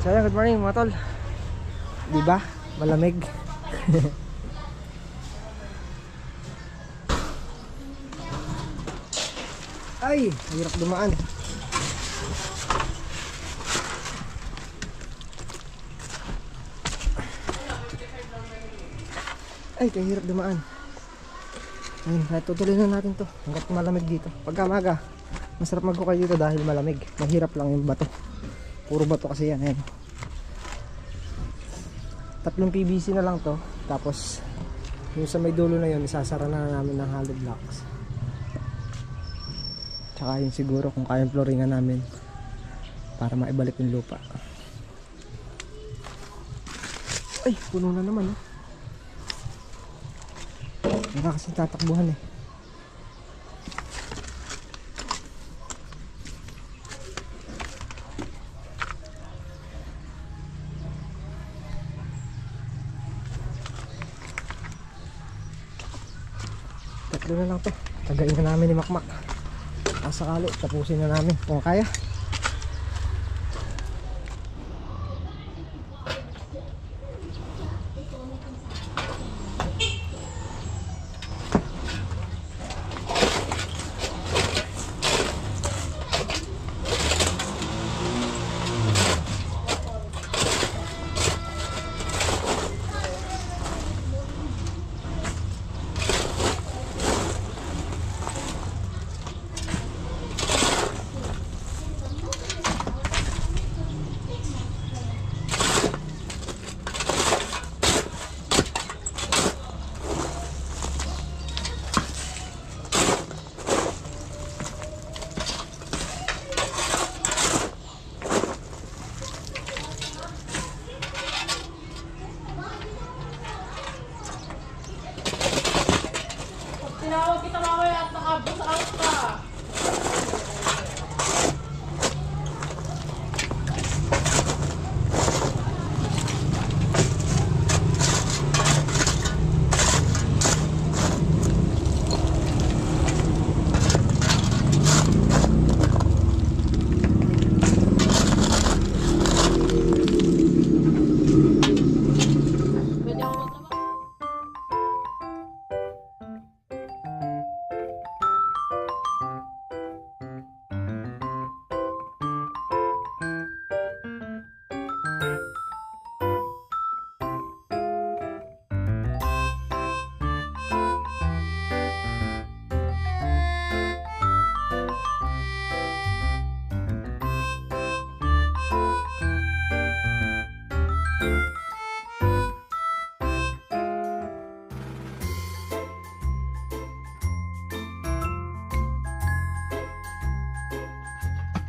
So good morning mga tol. Diba? Malamig. Ay, hirap dumaan. Ay, kahirap dumaan. Ayun, natutuloy na natin to hanggat malamig dito. Pagka maga, masarap maghukay dito dahil malamig. Mahirap lang yung bato. Puro bato kasi yan. Ayan. 3 PVC na lang to. Tapos yung sa may dulo na yun, isasara na namin ng hollow blocks. Tsaka yun siguro kung kayang flooringan namin para maibalik yung lupa. Ay, puno na naman oh. Wala kasi tatakbuhan eh. Tatlo na lang to. Tagain na namin ni Makmak. Sakali, tapusin na namin kung kaya. Tinawag kita mamaya at nakabos out ka.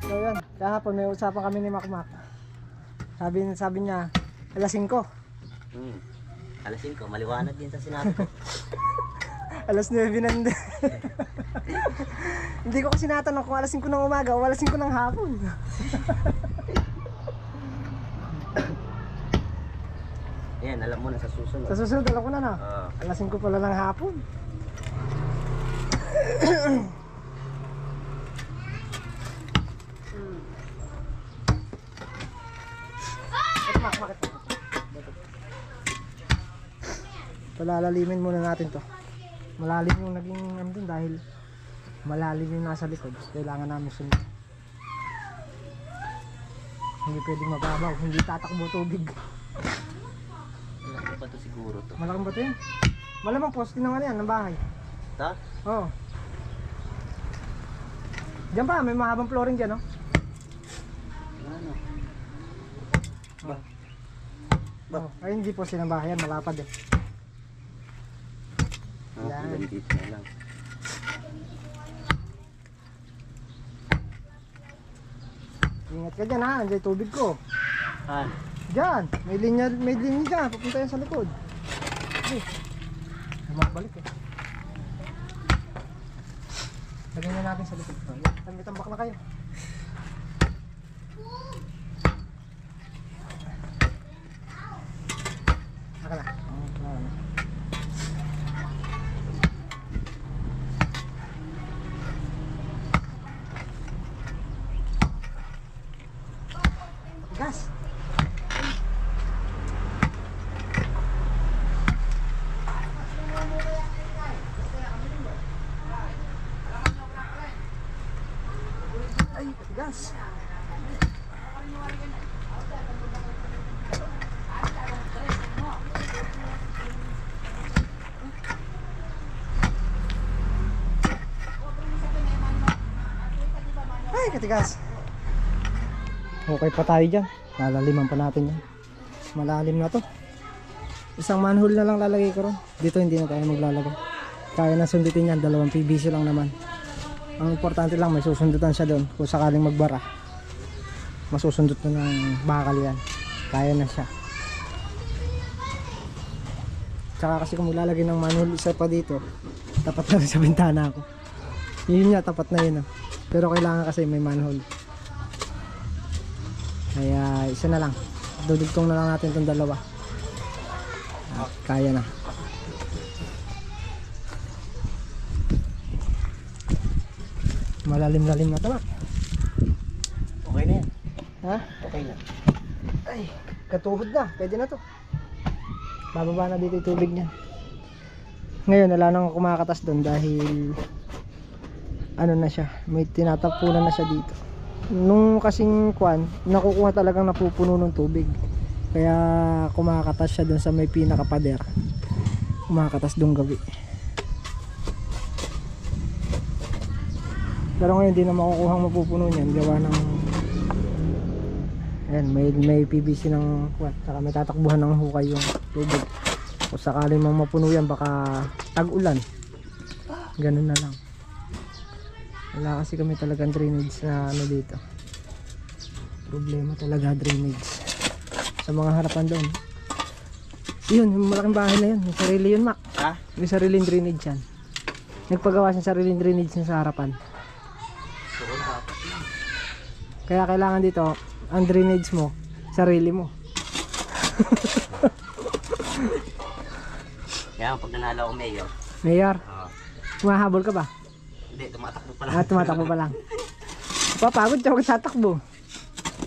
So yan, kahapon may usapan kami ni Makmak. Sabi niya, alas 5. Alas 5, maliwanag din sa sinabi ko. Alas 9 na hindi. Hindi ko kasi natanong kung alas 5 ng umaga o alas 5 ng hapon. Ayan, alam mo na sa susunod. Sa susunod, alam ko na na. Alas 5 pala ng hapon. Palalalimin muna natin to. Malalim yung naging dun dahil malalim yung nasa likod. Kailangan namin sunod. Hindi pwedeng mababaw, hindi tatakbo tubig. Malaki pa to siguro to. Malaking ba ito yun? Malamang poste naman yan ng bahay. Ta? Oo. Diyan pa, may mahabang flooring dyan, no? Ano? Ba? Oh, ay hindi poste ng bahay yan, malapad eh. Yan. Dito na lang. Ingat ka dyan ha, nandiyan yung tubig ko. Ah, Diyan, may linya dyan, papunta yan sa likod. Okay. Bumabalik eh. Lagyan na natin sa likod. May tambak na kayo. Naka na. Gas. Gas. Ay, katigas. Okay pa tayo dyan. Lalaliman pa natin yan. Malalim na to. Isang manhole na lang lalagay ko ron. Dito hindi na tayo maglalagay. Kaya na sundutin yan. 2 PVC lang naman. Ang importante lang may susundutan siya doon. Kung sakaling magbara, masusundot na ng bakal yan. Kaya na siya. Tsaka kasi kung maglalagay ng manhole isa pa dito, tapat na rin sa bintana ko. Yun nga, tapat na yun. Pero kailangan kasi may manhole. Kaya isa na lang. Dudugtong na lang natin itong 2. At kaya na. Malalim-lalim na ito, Mac. Okay na yan. Ha? Okay na. Ay, katuhod na. Pwede na to. Bababa na dito yung tubig niya. Ngayon, wala nang kumakatas doon dahil ano na siya. May tinatapunan na siya dito. Nung kasing kwan, nakukuha talagang napupuno ng tubig. Kaya kumakatas siya doon sa may pinakapader. Kumakatas doon gabi. Pero ngayon, di na makukuhang mapupuno niyan. Gawa ng ayan, may PVC ng kwan. Saka may tatakbuhan ng hukay yung tubig. Kung sakaling mang mapuno yan, baka tag-ulan. Ganun na lang. Wala kasi kami talagang drainage na ano dito. Problema talaga drainage. Sa mga harapan doon. Yun, yung malaking bahay na yun. May sarili yun, Mac. Ha? May sariling drainage yan. Nagpagawa siya sariling drainage niya sa harapan. Kaya kailangan dito, ang drainage mo, sarili mo. Kaya pag nanalo ako mayor. Mayor, Oo. humahabol ka ba? Hindi, tumatakbo pa lang. Tumatakbo pa lang. Papagod siya kung tatakbo.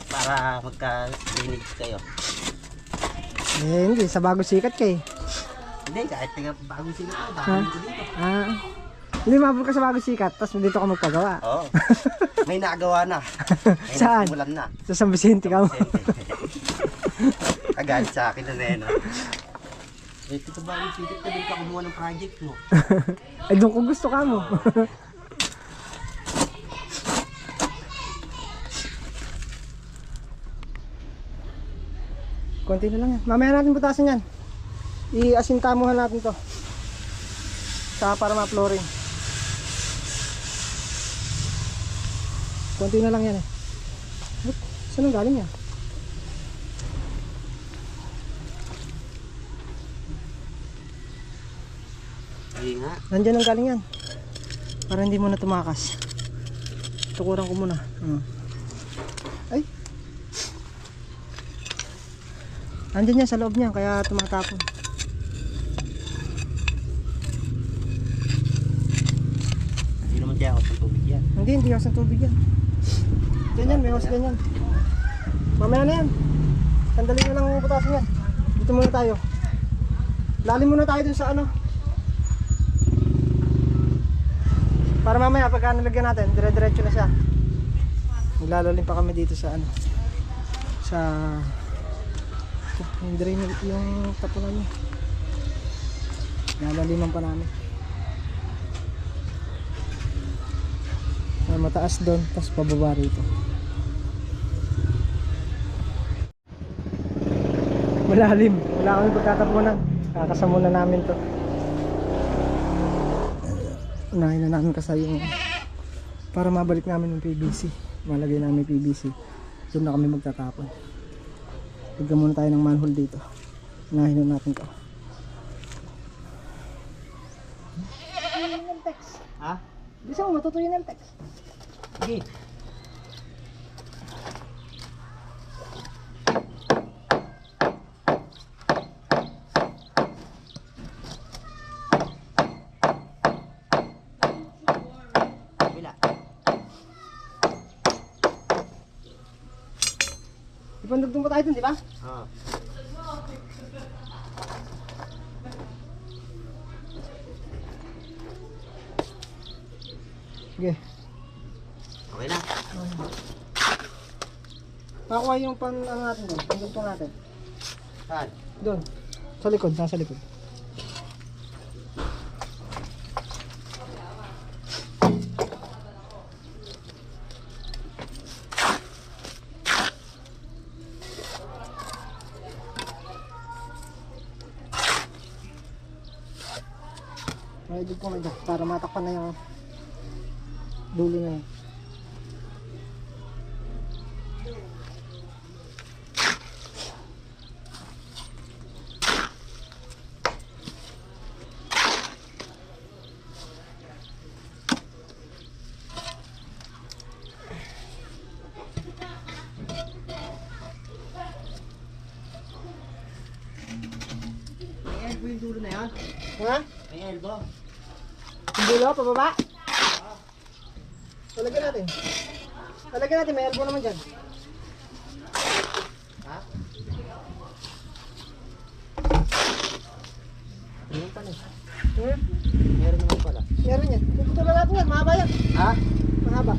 Para magka-drainage kayo. Eh, hindi. Sa bago sikat ka eh. Hindi, kahit taga bagong sila ko, Ha? dahil ko dito. Hindi, mahabol ka sa bago sikat. Tapos dito ka magpagawa. Oo. May nagawa na. May Saan? nasimulan na. Sa San Vicente ka mo. Agalit sa akin na rin. Eh, ito ba yung sikat ka din ka kumuha ng project mo? Ay, doon kung gusto ka mo. Konti na lang yan. Mamaya natin butasan yan. I-asintamuhan natin to. Saka para ma-flooring. Konti na lang yan eh. Saan ang galing yan? Hindi nga. Nandiyan ang galing yan. Para hindi mo na tumakas. Tukuran ko muna. Ay. Nandiyan yan sa loob niya kaya tumatapon. Hindi naman kaya ako sa tubig yan. Hindi house ng tubig yan. Diyan yan, may house din yan. Mamaya na yan. Sandali na lang putasin yan. Dito muna tayo. Lalim muna tayo dun sa ano. Para mamaya pagka nalagyan natin, dire-diretso na siya. Maglalalim pa kami dito sa ano. Sa yung drainage, yung tapunan niya. Lalaliman pa namin. Mataas doon, tapos pababa rito. Malalim, wala kami pagkatapunan. Kakasama na namin to. Unahin na namin kasi yung para mabalik namin yung PVC. Malagay namin PVC. Doon na kami magtatapon. Bigyan muna tayo ng manhole dito. Unahin na natin to. Ha? Bisa mo matutuyo ng text. Sige. Bila. Ipandugtong pa tayo dun, di ba? Oo. Sige. Okay na. Makuha yung ano natin doon, pandugtong natin. Saan? Doon. Sa likod, nasa likod. May dito ko medyo para matakpan na yung dulo na yun. May elbow yung dulo na yan. Ha? May elbow. Yung dulo, pababa? Talagyan natin. Talagyan natin, may elbow naman dyan. Ha? Meron pa na. Hmm? Meron naman pala. Meron yan. Puputulan natin yan, mahaba yan. Ha? Mahaba.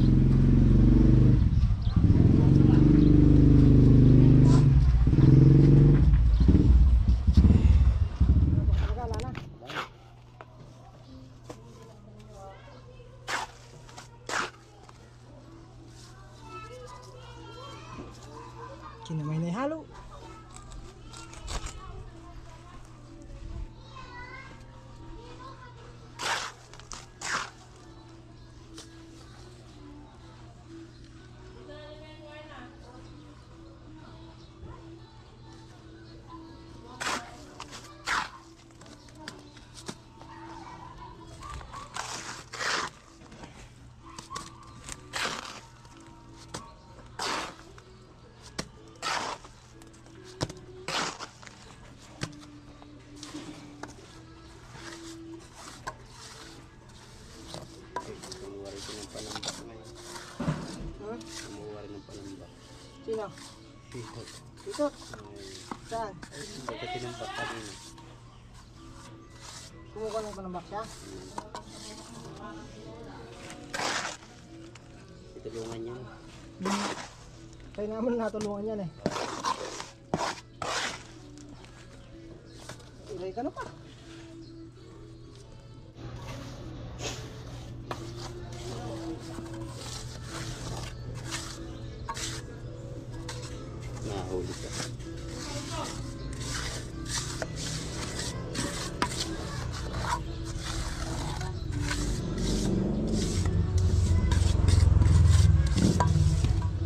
Kinamay na ihalo. Kumuha rin ko ng panambak ngayon. Hmm? Kumuha rin ng panambak. Sino? Dito. Dito. Saan? Dito tinambak kanina. Kumuha ng panambak siya? Itulungan niya. Kaya naman natulungan yan eh. Ilay ka na pa. Nahuli ka.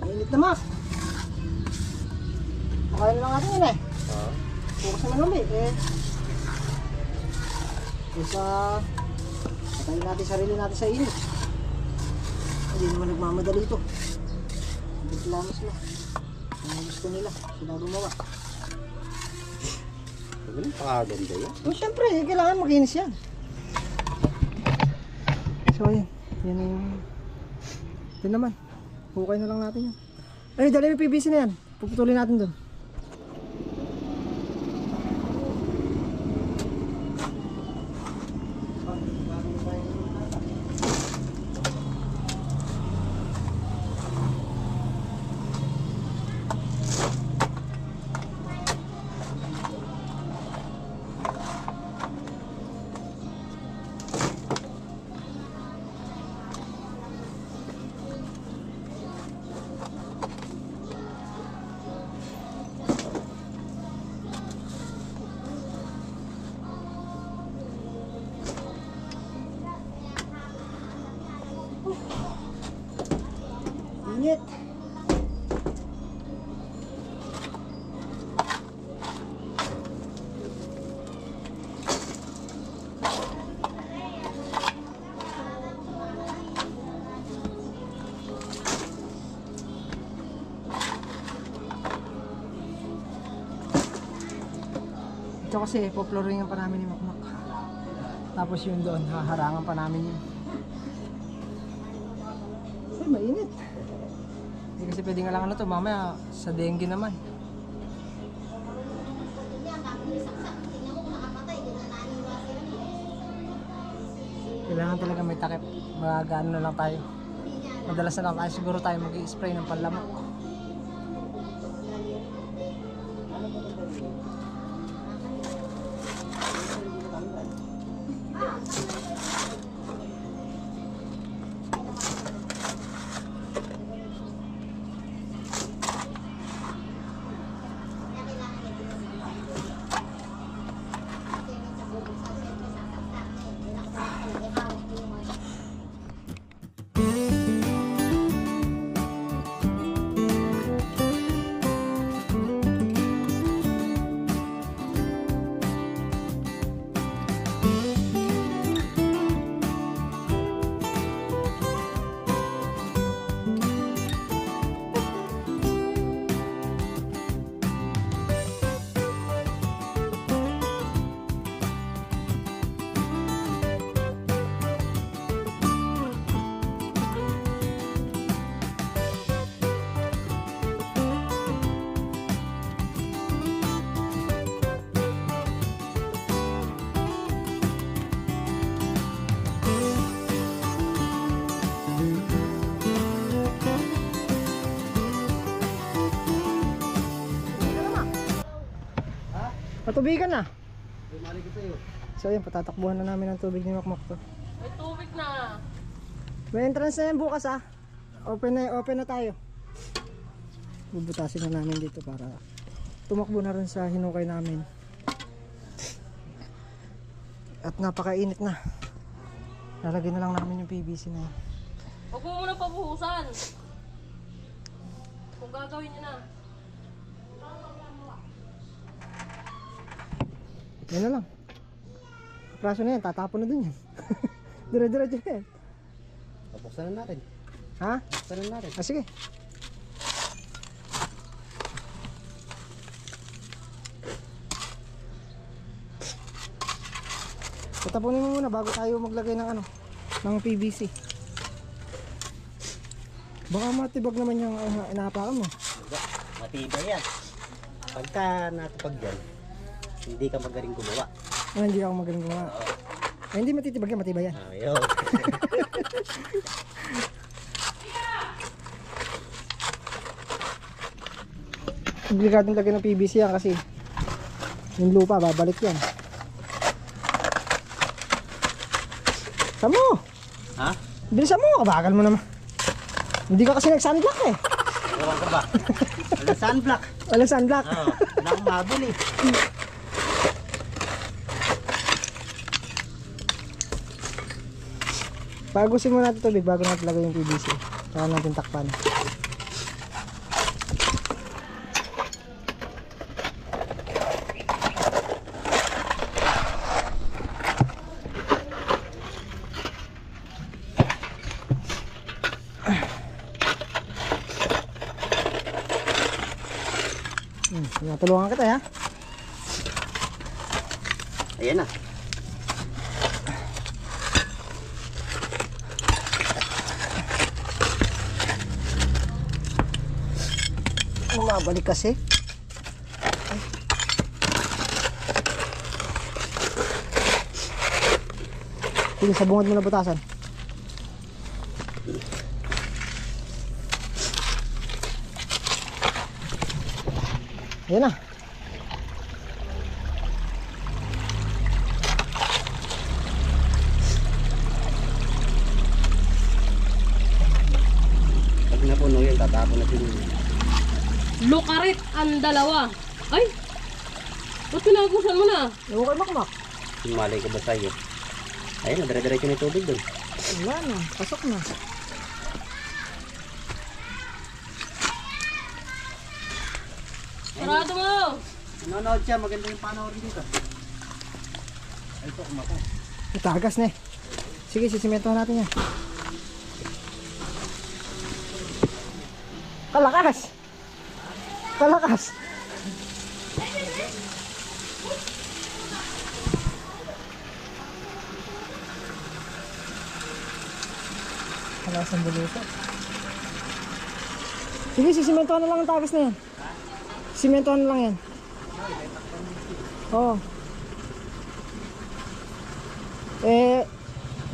Mainit na mak. Makain na lang natin yan eh. Oo. Bukas naman umi eh. Kesa patayin natin sarili natin sa init. Hindi naman nagmamadali ito. Reklamos na. Ang gusto nila, sila gumawa. Sabi nang pakaganda yan. Oh, syempre, kailangan makinis yan. So, ayan. Yan na yung... Ito naman. Hukay na lang natin yan. Ay, dali yung PVC na yan. Puputulin natin doon. Init. Ito kasi poploringan pa namin ni Makmak. Tapos yun doon, haharangan pa namin yun. Ay, mainit. Hindi kasi pwede nga lang ano to, mamaya sa dengue naman. Kailangan talaga may takip. Magagaano na lang tayo. Madalas na lang tayo siguro tayo mag-i-spray ng panlamok. Katubigan na. Bumalik ko sa'yo. So ayun, patatakbuhan na namin ang tubig ni Makmak to. May tubig na. May entrance na yan bukas ah. Open na tayo. Bubutasin na namin dito para tumakbo na rin sa hinukay namin. At napakainit na. Lalagyan na lang namin yung PVC na yun. Huwag mo muna pabuhusan. Kung gagawin niyo na. Yan na lang. Praso na yan, tatapon na dun yan. Dire-diretso na yan. Tapuksan na natin. Ha? Tapuksan na natin. Ah, sige. Tatapunin mo muna bago tayo maglagay ng ano, ng PVC. Baka matibag naman yung inaapakan mo. Matibay yan. Pagka natupag yan, hindi ka magaling gumawa. Ah, hindi ako magaling gumawa. Ay, hindi matitibag yan, matibay yan. Ayaw. Obligadong lagyan ng PVC yan kasi yung lupa, babalik yan. Samo! Ha? Bilisan mo, kabagal mo naman. Hindi ka kasi nag-sunblock eh. Ewan ka ba? Walang sunblock. Walang sunblock. Oo. Wala akong mabili. Pagusin mo natin tubig bago natin lagay yung PVC. Saka natin takpan. Natulungan kita ya. Ayan na. Bumabalik kasi. Sige, sa bungad mo na butasan. Ayan na. Pag napuno yun, tatapon natin yun. Lukarit ang dalawa. Ay! Ba't pinagusan mo na? Ewan kay Makmak. Malay ko ba sa'yo? Ayun, dire-diretso na yung tubig doon. Wala na, pasok na. Sarado mo! Nanonood siya, maganda yung panoorin dito. Ay, ito, kumako. Itagas na eh. Sige, sisimentohan natin yan. Kalakas! Kalakas! Kalakas ang bulusok. Sige, sisimentohan na lang ang tagas na yan. Simentohan na lang yan. Oo.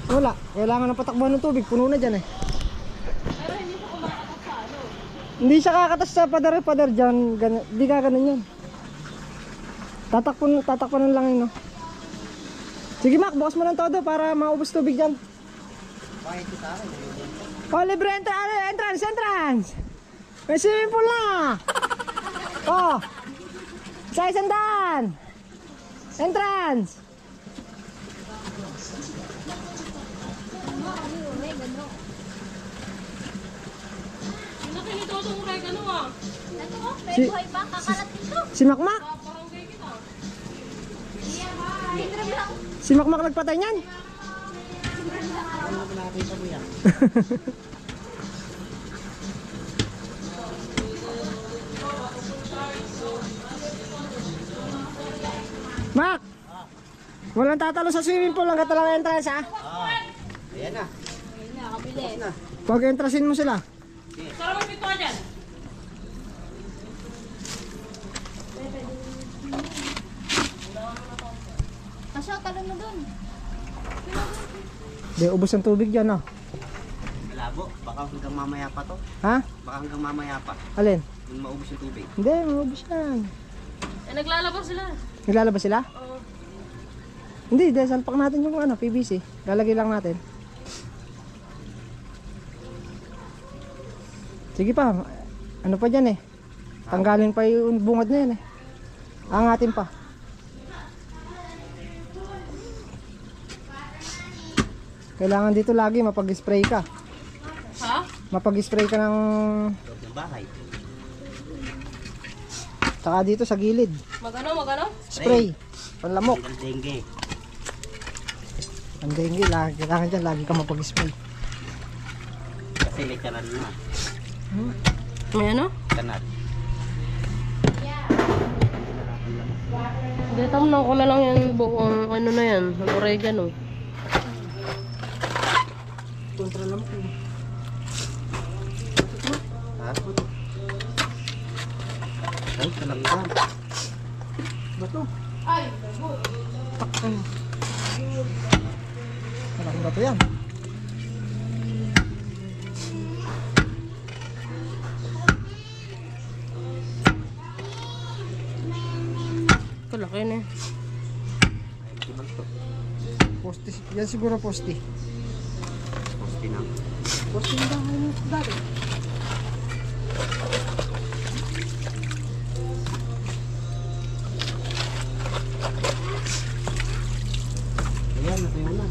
Wala. Kailangan ng patakbuhan ng tubig. Puno na dyan eh. Pero hindi ko kumakatas sa ano. Hindi siya kakatas sa pader-pader dyan. Hindi ka ganun yun. Tatakpan lang yun, no? Sige, Mac. Bukas mo ng todo para maubos tubig dyan. Bakit kita rin? Oh, libre entrance! May swimming pool na! Oh! Isang daan! Entrance! Laki nito itong oregano ah. Ito ko, may Si- buhay pa, kakalat nito. Si Makmak! Barangay kita. Hindram lang. Si Makmak nagpatay niyan! Ano na nakakita mo yan? Mak! Walang tatalo sa swimming pool hanggat lang entrance ha? Ayan na. Ayun na, kabilis. Na. Pag entrancin mo sila. Sarap mo pito dyan. Asya, talon mo dun. Di, ubos ang tubig dyan oh. Malabo. Baka hanggang mamaya pa to. Ha? Baka hanggang mamaya pa. Alin? Yung maubos yung tubig. Hindi, maubos yan. Eh naglalabas sila. Naglalabas sila? Oo. Hindi, dahil salpak natin yung ano, PVC. Lalagay lang natin. Sige pa. Ano pa dyan eh. Tanggalin pa yung bungad na yan eh. Angatin pa. Kailangan dito lagi mapag-spray ka. Ha? Mapag-spray ka ng... Loob ng bahay. Saka dito sa gilid. Magano? Spray. Panlamok. Ang dengue. Ang dengue, kailangan dyan lagi ka mapag-spray. Kasi may kanal na. May ano? Kanal. Detamnan ko na lang yung buong ano na yan. Ang oregano. Kontra lamok yun. Ha? Ay, kalangkan. Bato. Ay, Takpan. Malaking bato yan. kalaki na. Ay, matibag to. Poste. Yan siguro poste. Poste na. Poste yung bahay mo dati. Ayan, natuyo na.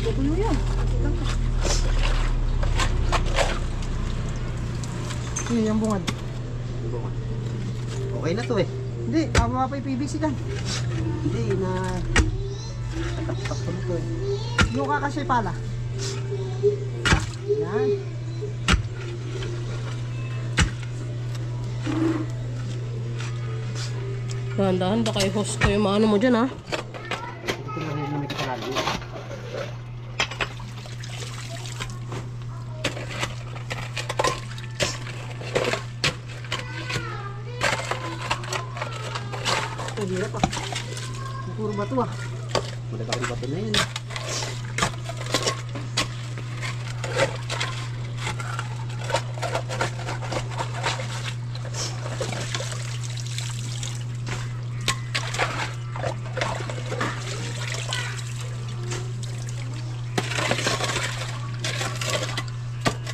Tutuyo yan. Hindi, yung bungad. Ano ba? Okay na to eh. Hindi, tama pa yung PVC dyan. Hindi na... Tatak-tak ko na to eh. Yung kakasya pala. Yan. Dahan-dahan, baka i-host ko yung ano mo dyan ha. Ito ko na rin na may kasalanan. Ito, hirap ah. Puro bato ah. Malaki bato na yun eh.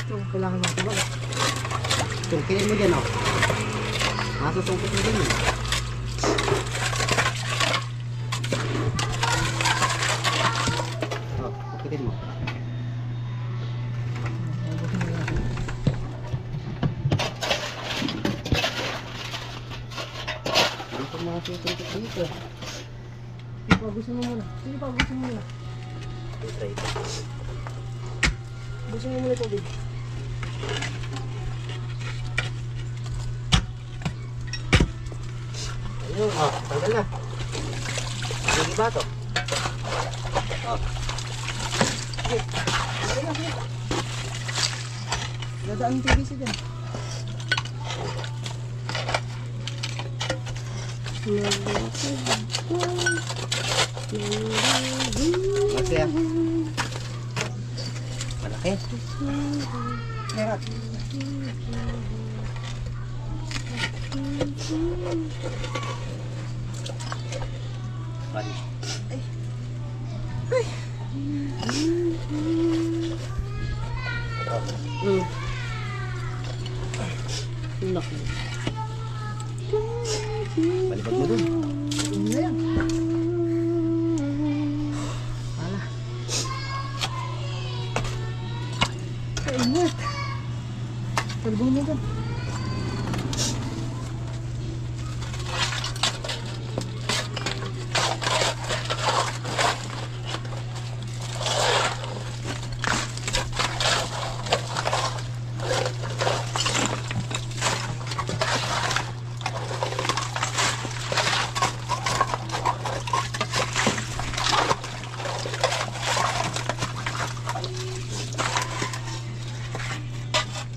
Ito, kailangan natin ba? Sungkitin mo dyan oh. Masusungkit mo dyan eh. Oh, sungkitin mo. Ano pa mga sungkit dito? Pagusin mo muna. Sige, pagusin mo muna. Try ito. Pagusin mo muna ito, babe. Ayun, oh, tanggal na. Sige ba ito? Oh, Dadaan yung PVC dyan. masaya. Malaki. Merat. Bali. Laki. Balibag mo dun. Ano na yan? Wala. Kainit. Talbong mo dyan.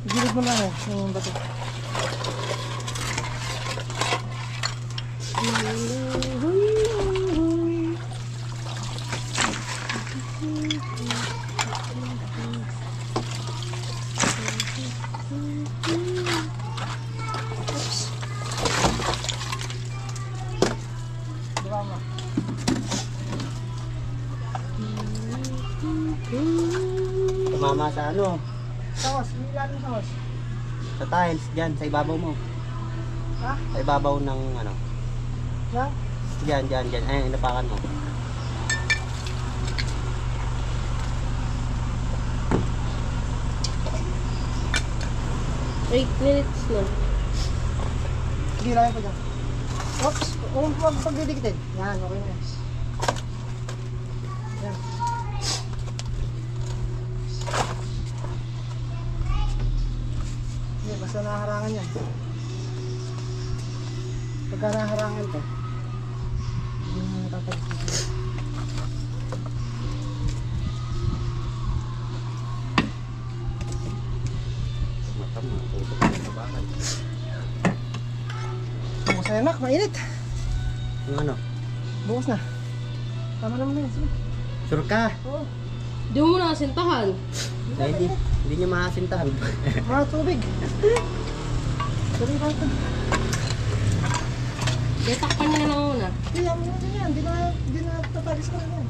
Gilid mo lang yung bato. Baka Tumama sa ano, Sa hos, may ilalim sa hos. sa tiles dyan, sa ibabaw mo. Ha? Sa ibabaw ng ano. Yan? Dyan. Ayun, inapakan mo. 8 minutes na. Hindi lang pa dyan. Oops, huwag pagdidikitin. Yan, okay na yan. Yan. Hindi, basta naharangan yan. Pagka naharangan to, hindi mo natatalis. Mata mo, tutok mo sa bakal. Bukas na anak, mainit. Yung ano, Bukas na. Tama naman yan, sige. sure ka? Oo, Di mo na kasintahan. Na hindi niya makasintahan. mga tubig. Sabi ka ito. Kaya takpan niya na lang muna. Hindi, amin na yan. Hindi na tatalis ka na yan.